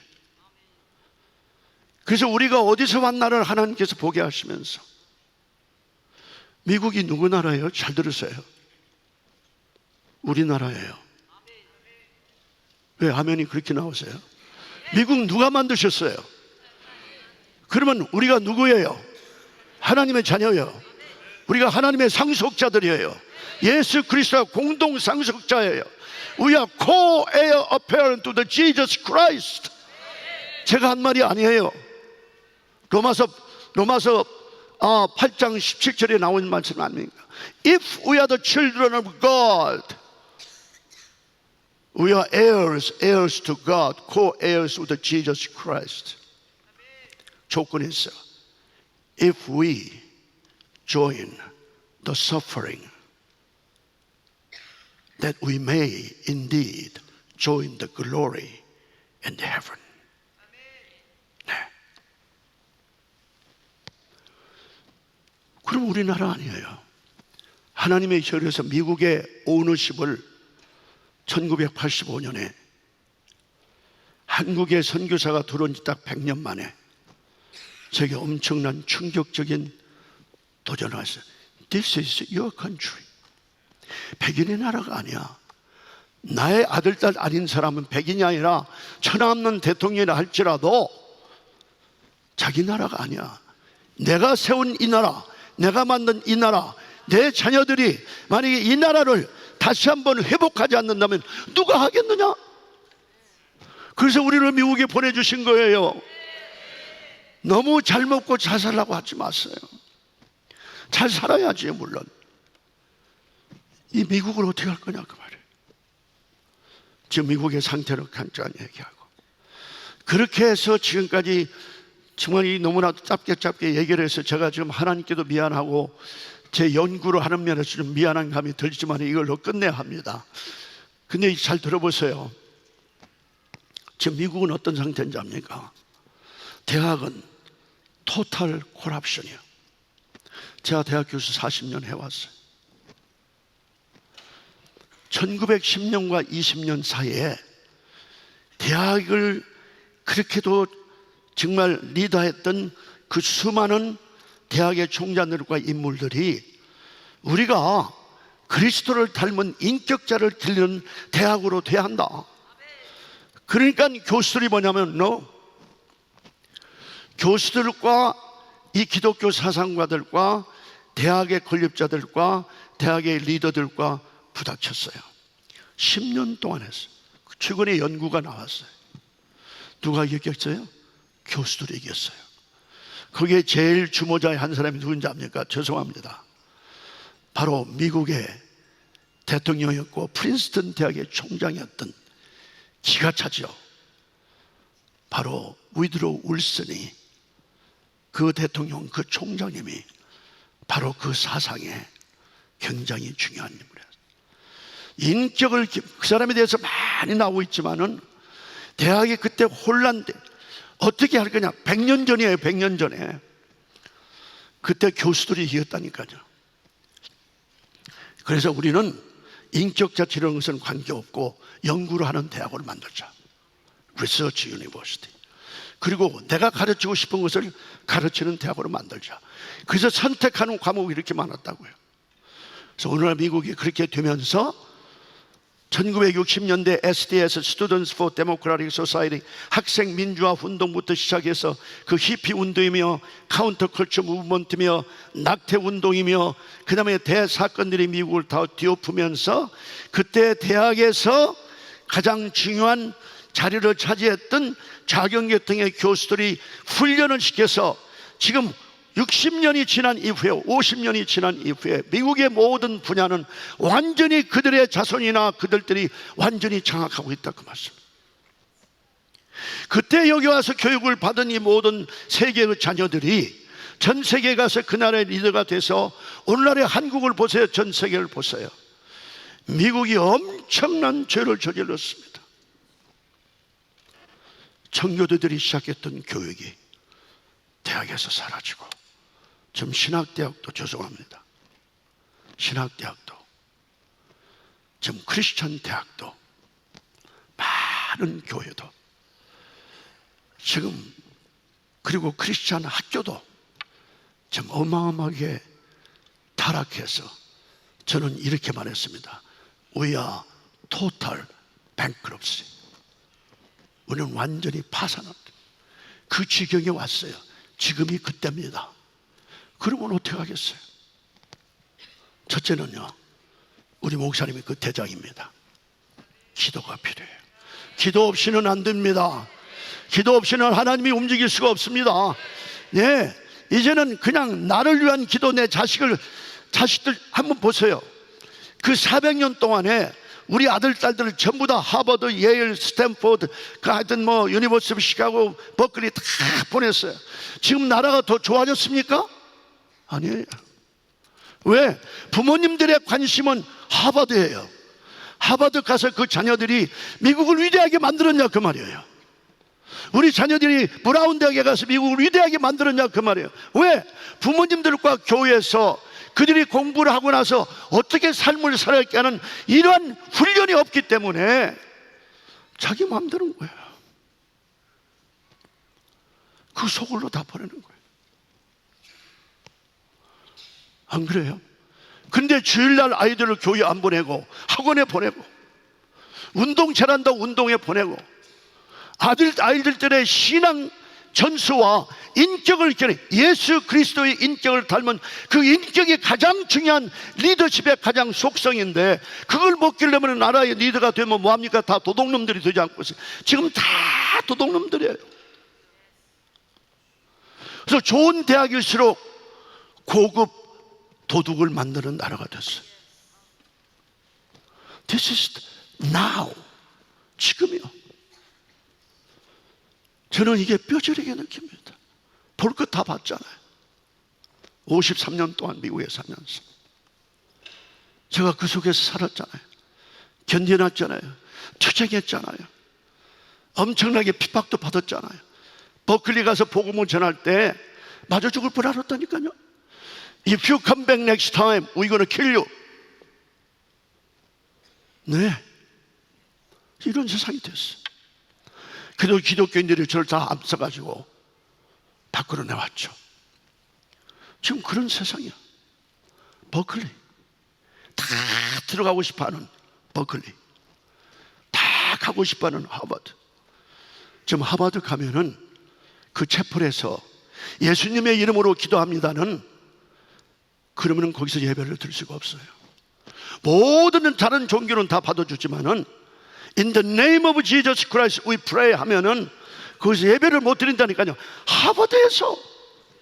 그래서 우리가 어디서 왔나를 하나님께서 보게 하시면서, 미국이 누구 나라예요? 잘 들으세요. 우리나라예요. 왜 아멘이 그렇게 나오세요? 미국 누가 만드셨어요? 그러면 우리가 누구예요? 하나님의 자녀예요. 우리가 하나님의 상속자들이에요. 예수 그리스도와 공동 상속자예요. We are co-heir apparent to the Jesus Christ. 제가 한 말이 아니에요. 로마서 8장 17절에 나온 말씀 아닙니까? If we are the children of God, we are heirs, heirs to God, co-heirs with Jesus Christ. 조건이 있어요. If we join the suffering, that we may indeed join the glory and the heaven. 네. 그럼 우리나라 아니에요. 하나님의 절에서 미국의 오너십을 1985년에 한국의 선교사가 들어온 지 딱 100년 만에 저게 엄청난 충격적인 도전을 했어요. This is your country. 백인의 나라가 아니야. 나의 아들, 딸 아닌 사람은 백인이 아니라 천하 없는 대통령이라 할지라도 자기 나라가 아니야. 내가 세운 이 나라, 내가 만든 이 나라, 내 자녀들이 만약에 이 나라를 다시 한번 회복하지 않는다면 누가 하겠느냐? 그래서 우리를 미국에 보내주신 거예요. 너무 잘 먹고 잘 살라고 하지 마세요. 잘 살아야지. 물론 이 미국을 어떻게 할 거냐 그 말이에요. 지금 미국의 상태를 간단히 얘기하고, 그렇게 해서 지금까지 정말 너무나도 짧게 얘기를 해서 제가 지금 하나님께도 미안하고 제 연구를 하는 면에서 좀 미안한 감이 들지만 이걸로 끝내야 합니다. 근데 잘 들어보세요. 지금 미국은 어떤 상태인지 압니까? 대학은 토탈 콜합션이에요. 제가 대학 교수 40년 해왔어요. 1910년과 20년 사이에 대학을 그렇게도 정말 리더했던 그 수많은 대학의 총장들과 인물들이 우리가 그리스도를 닮은 인격자를 기르는 대학으로 돼야 한다. 그러니까 교수들이 뭐냐면 교수들과 이 기독교 사상가들과 대학의 건립자들과 대학의 리더들과 부닥쳤어요. 10년 동안 했어요. 최근에 연구가 나왔어요. 누가 이겼어요? 교수들이 이겼어요. 거기에 제일 주모자의 한 사람이 누군지 압니까? 죄송합니다. 바로 미국의 대통령이었고 프린스턴 대학의 총장이었던 기가 차죠. 바로 위드로 울슨이 그 대통령, 그 총장님이 바로 그 사상에 굉장히 중요한 인물이었어요. 인격을, 그 사람에 대해서 많이 나오고 있지만은 대학이 그때 혼란돼. 어떻게 할 거냐? 100년 전이에요. 100년 전에. 그때 교수들이 이겼다니까요. 그래서 우리는 인격자치 이런 것은 관계없고 연구를 하는 대학을 만들자. Research University. 그리고 내가 가르치고 싶은 것을 가르치는 대학으로 만들자. 그래서 선택하는 과목이 이렇게 많았다고요. 그래서 오늘날 미국이 그렇게 되면서 1960년대 SDS, Students for Democratic Society, 학생 민주화 운동부터 시작해서 그 히피 운동이며 카운터컬처 무브먼트며 낙태 운동이며 그 다음에 대사건들이 미국을 다 뒤엎으면서 그때 대학에서 가장 중요한 자리를 차지했던 자경계통의 교수들이 훈련을 시켜서 지금 60년이 지난 이후에, 50년이 지난 이후에 미국의 모든 분야는 완전히 그들의 자손이나 그들들이 완전히 장악하고 있다, 그 말씀. 그때 여기 와서 교육을 받은 이 모든 세계의 자녀들이 전 세계에 가서 그 나라의 리더가 돼서 오늘날의 한국을 보세요. 전 세계를 보세요. 미국이 엄청난 죄를 저질렀습니다. 청교도들이 시작했던 교육이 대학에서 사라지고, 지금 신학대학도, 죄송합니다, 신학대학도, 지금 크리스천 대학도, 많은 교회도 지금, 그리고 크리스천 학교도 좀 어마어마하게 타락해서 저는 이렇게 말했습니다. We are total bankruptcy. 우리는 완전히 파산합니다. 그 지경에 왔어요. 지금이 그때입니다. 그러면 어떻게 하겠어요? 첫째는요, 우리 목사님이 그 대장입니다. 기도가 필요해요. 기도 없이는 안 됩니다. 기도 없이는 하나님이 움직일 수가 없습니다. 네, 이제는 그냥 나를 위한 기도, 내 자식들 한번 보세요. 그 400년 동안에 우리 아들, 딸들을 전부 다 하버드, 예일, 스탠포드, 그 하여튼 뭐 유니버시티 시카고, 버클리 다 보냈어요. 지금 나라가 더 좋아졌습니까? 아니에요. 왜? 부모님들의 관심은 하버드예요. 하버드 가서 그 자녀들이 미국을 위대하게 만들었냐, 그 말이에요. 우리 자녀들이 브라운 대학에 가서 미국을 위대하게 만들었냐, 그 말이에요. 왜? 부모님들과 교회에서 그들이 공부를 하고 나서 어떻게 삶을 살아야 하는 이러한 훈련이 없기 때문에 자기 마음대로 는 거예요. 그 속으로 다 보내는 거예요. 안 그래요? 근데 주일날 아이들을 교회 안 보내고 학원에 보내고 운동 잘한다고 운동에 보내고 아이들들의 신앙 전수와 인격을 겨내, 예수 그리스도의 인격을 닮은 그 인격이 가장 중요한 리더십의 가장 속성인데, 그걸 못 기르려면 나라의 리더가 되면 뭐합니까? 다 도둑놈들이 되지 않고 있어요. 지금 다 도둑놈들이에요. 그래서 좋은 대학일수록 고급 도둑을 만드는 나라가 됐어요. This is now. 지금이요. 저는 이게 뼈저리게 느낍니다. 볼 것 다 봤잖아요. 53년 동안 미국에 살면서 제가 그 속에서 살았잖아요. 견뎌놨잖아요. 투쟁했잖아요. 엄청나게 핍박도 받았잖아요. 버클리 가서 복음을 전할 때 맞아 죽을 뻔 알았다니까요. If you come back next time, we're gonna kill you. 네, 이런 세상이 됐어요. 그래도 기독교인들이 저를 다 앞서가지고 밖으로 내왔죠. 지금 그런 세상이야. 버클리 다 들어가고 싶어하는 버클리, 다 가고 싶어하는 하버드. 지금 하버드 가면은 그 채플에서 예수님의 이름으로 기도합니다는, 그러면은 거기서 예배를 드릴 수가 없어요. 모든 다른 종교는 다 받아주지만은 In the name of Jesus Christ we pray 하면은 거기서 예배를 못 드린다니까요. 하버드에서,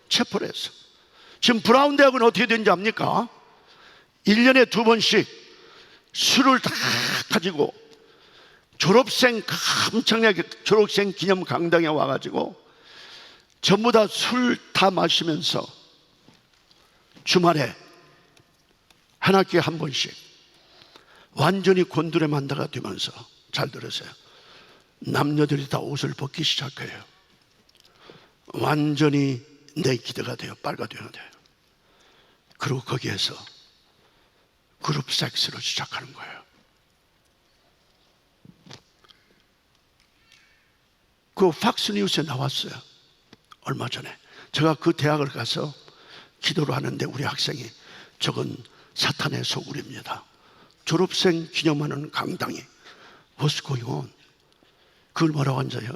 채플에서. 지금 브라운 대학은 어떻게 되는지 압니까? 1년에 2번씩 술을 다 가지고 졸업생, 엄청나게 졸업생 기념 강당에 와가지고 전부 다 술 다 마시면서 주말에 한 학기에 한 번씩 완전히 곤두레 만다가 되면서, 잘 들으세요, 남녀들이 다 옷을 벗기 시작해요. 완전히 네이키드가 돼요. 빨가되어야 돼요. 그리고 거기에서 그룹 섹스로 시작하는 거예요. 그 팍스뉴스에 나왔어요. 얼마 전에 제가 그 대학을 가서 기도를 하는데 우리 학생이 저건 사탄의 소굴입니다. 졸업생 기념하는 강당이 What's going on? 그걸 뭐라고 앉아요?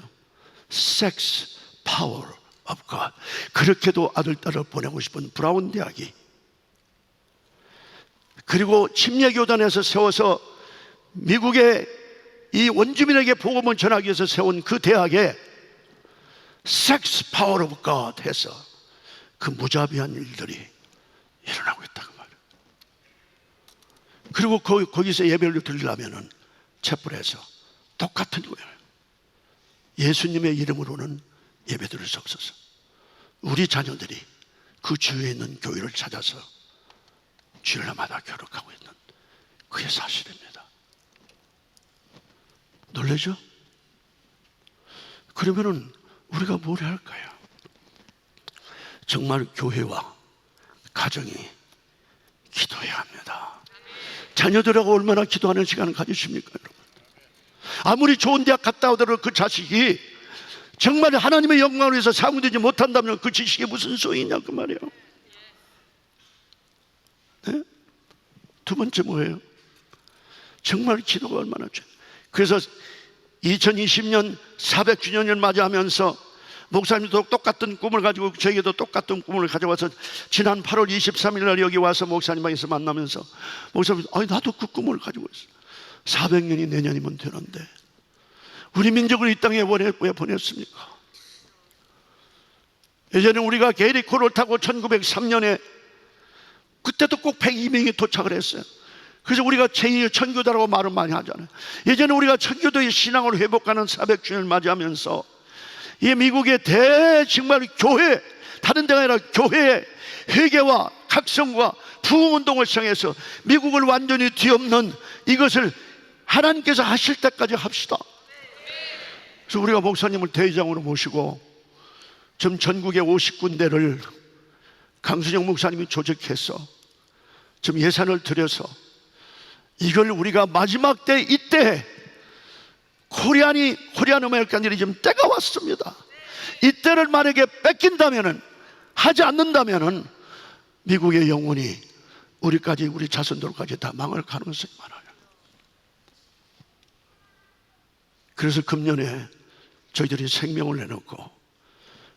Sex Power of God. 그렇게도 아들, 딸을 보내고 싶은 브라운 대학이, 그리고 침례교단에서 세워서 미국의 이 원주민에게 복음을 전하기 위해서 세운 그 대학에 Sex Power of God 해서 그 무자비한 일들이 일어나고 있다고 말이에요. 그리고 거기서 예배를 드리려면은 촛불에서 똑같은 거예요. 예수님의 이름으로는 예배 드릴 수 없어서 우리 자녀들이 그 주위에 있는 교회를 찾아서 주일마다 교육하고 있는, 그게 사실입니다. 놀라죠? 그러면은 우리가 뭘 해야 할까요? 정말 교회와 가정이 기도해야 합니다. 자녀들하고 얼마나 기도하는 시간을 가지십니까, 여러분? 아무리 좋은 대학 갔다 오더라도 그 자식이 정말 하나님의 영광을 위해서 사용되지 못한다면 그 지식이 무슨 소용이냐 그 말이에요. 네? 두 번째 뭐예요? 정말 기도가 얼마나 중요해요. 그래서 2020년 400주년을 맞이하면서 목사님도 똑같은 꿈을 가지고 저에게도 똑같은 꿈을 가져와서 지난 8월 23일 날 여기 와서 목사님에게서 만나면서 목사님, 아니 나도 그 꿈을 가지고 있어. 400년이 내년이면 되는데 우리 민족을 이 땅에 왜 보냈습니까? 예전에 우리가 게리코를 타고 1903년에 그때도 꼭 102명이 도착을 했어요. 그래서 우리가 제2의 천교도라고 말을 많이 하잖아요. 예전에 우리가 천교도의 신앙을 회복하는 400주년을 맞이하면서 이 미국의 정말 교회, 다른 데가 아니라 교회의 회개와 각성과 부흥운동을 시작해서 미국을 완전히 뒤엎는 이것을 하나님께서 하실 때까지 합시다. 그래서 우리가 목사님을 대회장으로 모시고 좀 전국의 50군데를 강순영 목사님이 조직해서 좀 예산을 들여서 이걸 우리가 마지막 때 이때 코리안 아메리칸들이 지금 때가 왔습니다. 이때를 만약에 뺏긴다면은, 하지 않는다면은 미국의 영혼이 우리까지, 우리 자손들까지 다 망할 가능성이 많아요. 그래서 금년에 저희들이 생명을 내놓고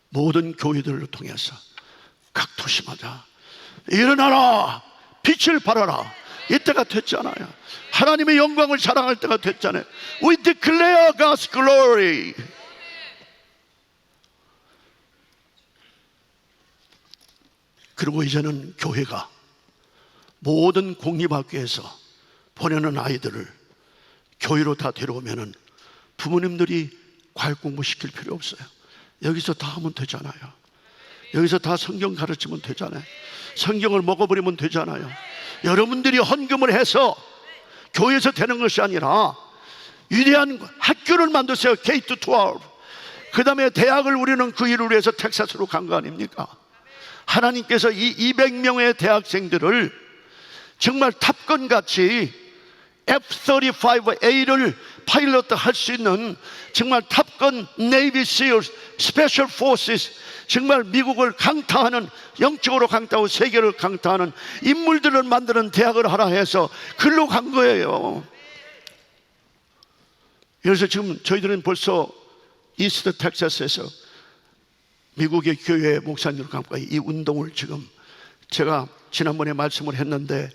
모든 교회들을 통해서 각 도시마다 일어나라, 빛을 발하라, 이때가 됐잖아요. 하나님의 영광을 자랑할 때가 됐잖아요. We declare God's glory. 그리고 이제는 교회가 모든 공립학교에서 보내는 아이들을 교회로 다 데려오면은 부모님들이 과외 공부 시킬 필요 없어요. 여기서 다 하면 되잖아요. 여기서 다 성경 가르치면 되잖아요. 성경을 먹어버리면 되잖아요. 여러분들이 헌금을 해서 교회에서 되는 것이 아니라 위대한 학교를 만드세요. K-12. 그 다음에 대학을 우리는 그 일을 위해서 텍사스로 간 거 아닙니까? 하나님께서 이 200명의 대학생들을 정말 탑건같이 F-35A를 파일럿 할 수 있는 정말 탑건 네이비 시얼 스페셜 포스스, 정말 미국을 강타하는, 영적으로 강타하고 세계를 강타하는 인물들을 만드는 대학을 하라 해서 글로 간 거예요. 그래서 지금 저희들은 벌써 이스트 텍사스에서 미국의 교회 목사님들과 함께 이 운동을 지금, 제가 지난번에 말씀을 했는데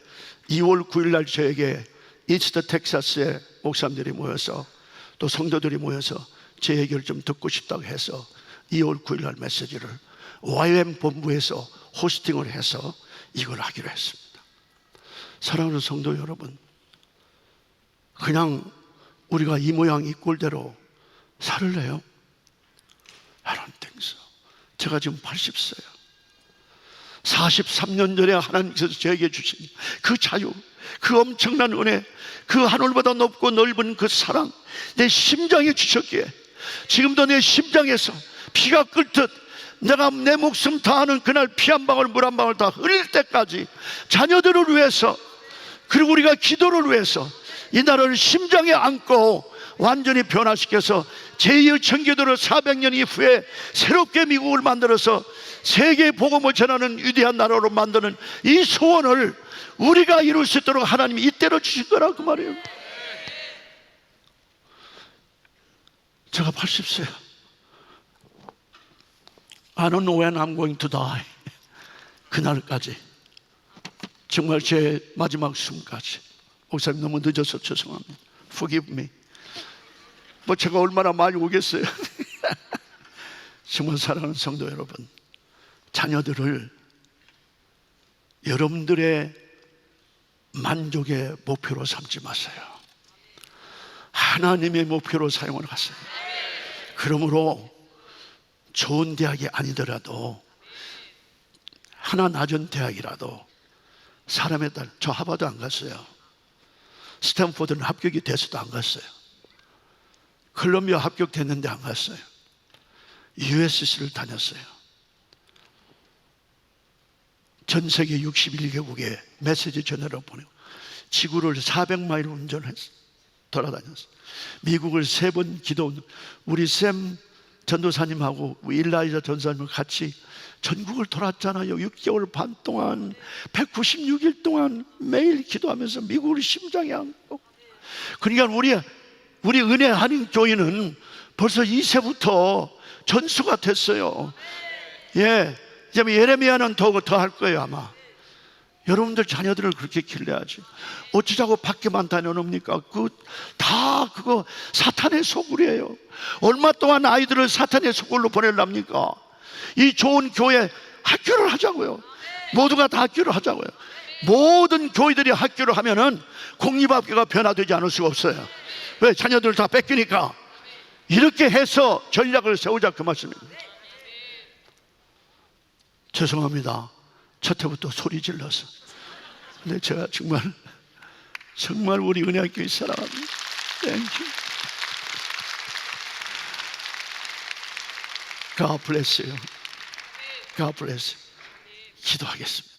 2월 9일 날 저에게 이스트 텍사스의 목사님들이 모여서 또 성도들이 모여서 제 얘기를 좀 듣고 싶다고 해서 2월 9일 날 메시지를 YM 본부에서 호스팅을 해서 이걸 하기로 했습니다. 사랑하는 성도 여러분, 그냥 우리가 이 모양 이 꼴대로 살을래요? I don't think so. 제가 지금 80세예요. 43년 전에 하나님께서 저에게 주신 그 자유, 그 엄청난 은혜, 그 하늘보다 높고 넓은 그 사랑 내 심장에 주셨기에 지금도 내 심장에서 피가 끓듯 내가 내 목숨 다하는 그날 피 한 방울 물 한 방울 다 흘릴 때까지 자녀들을 위해서, 그리고 우리가 기도를 위해서 이 나라를 심장에 안고 완전히 변화시켜서 제2의 청교도를 400년 이후에 새롭게 미국을 만들어서 세계에 복음을 전하는 위대한 나라로 만드는 이 소원을 우리가 이룰 수 있도록 하나님이 이때로 주신 거라 그 말이에요. 제가 80세야. I don't know when I'm going to die. 그날까지, 정말 제 마지막 숨까지. 목사님 너무 늦어서 죄송합니다. Forgive me. 뭐 제가 얼마나 많이 오겠어요. 정말 사랑하는 성도 여러분, 자녀들을 여러분들의 만족의 목표로 삼지 마세요. 하나님의 목표로 사용을 하세요. 그러므로 좋은 대학이 아니더라도 하나 낮은 대학이라도 사람에 따라, 저 하버드 안 갔어요. 스탠포드는 합격이 돼서도 안 갔어요. 콜롬비아 합격됐는데 안 갔어요. USC를 다녔어요. 전 세계 61개국에 메시지 전해를 보내고 지구를 400마일 운전해서 돌아다녔어요. 미국을 3번 기도, 우리 샘 전도사님하고 일라이자 전도사님과 같이 전국을 돌았잖아요. 6개월 반 동안 196일 동안 매일 기도하면서 미국을 심장에 안고. 그러니까 우리 은혜 한인 교회는 벌써 2세부터 전수가 됐어요. 예, 이제 예레미야는 더 할 거예요 아마. 여러분들 자녀들을 그렇게 길러야지. 어찌자고 밖에만 다녀놉니까? 그거 사탄의 소굴이에요. 얼마 동안 아이들을 사탄의 소굴로 보내랍니까? 이 좋은 교회 학교를 하자고요. 모두가 다 학교를 하자고요. 모든 교회들이 학교를 하면은 공립학교가 변화되지 않을 수가 없어요. 왜? 자녀들 다 뺏기니까. 이렇게 해서 전략을 세우자 그 말씀입니다. 죄송합니다. 첫 해부터 소리 질러서. 근데 제가 정말 우리 은혜학교에 사랑합니다. Thank you. God bless you. God bless you. 기도하겠습니다.